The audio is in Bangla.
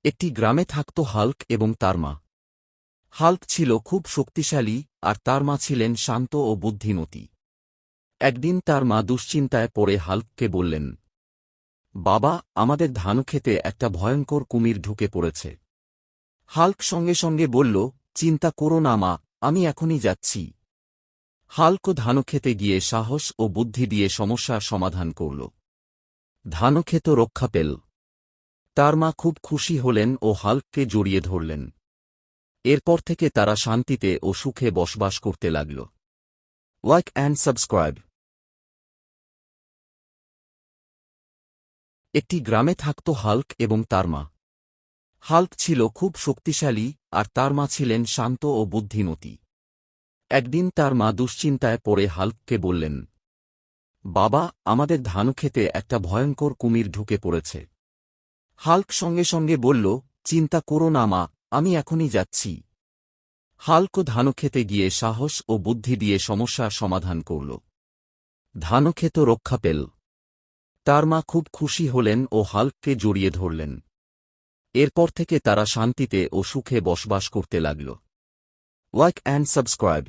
একটি গ্রামে থাকত হাল্ক এবং তার মা। হাল্ক ছিল খুব শক্তিশালী আর তার মা ছিলেন শান্ত ও বুদ্ধিমতী। একদিন তার মা দুশ্চিন্তায় পড়ে হাল্ককে বললেন, বাবা, আমাদের ধানক্ষেতে একটা ভয়ঙ্কর কুমির ঢুকে পড়েছে। হাল্ক সঙ্গে সঙ্গে বলল, চিন্তা করো না মা, আমি এখনই যাচ্ছি। হাল্ক ধানক্ষেতে গিয়ে সাহস ও বুদ্ধি দিয়ে সমস্যার সমাধান করল। ধানক্ষেত রক্ষা পেল। তার মা খুব খুশি হলেন ও হাল্ককে জড়িয়ে ধরলেন। এরপর থেকে তারা শান্তিতে ও সুখে বসবাস করতে লাগল। Like and subscribe. একটি গ্রামে থাকত হাল্ক এবং তার মা। হাল্ক ছিল খুব শক্তিশালী আর তার মা ছিলেন শান্ত ও বুদ্ধিমতী। একদিন তার মা দুশ্চিন্তায় পড়ে হাল্ককে বললেন, বাবা, আমাদের ধানক্ষেতে একটা ভয়ঙ্কর কুমির ঢুকে পড়েছে। হাল্ক সঙ্গে সঙ্গে বলল, চিন্তা করো না মা, আমি এখনই যাচ্ছি। হাল্ক ধানক্ষেতে গিয়ে সাহস ও বুদ্ধি দিয়ে সমস্যার সমাধান করল। ধানক্ষেত রক্ষা পেল। তার মা খুব খুশি হলেন ও হাল্ককে জড়িয়ে ধরলেন। এরপর থেকে তারা শান্তিতে ও সুখে বসবাস করতে লাগল। Like and subscribe.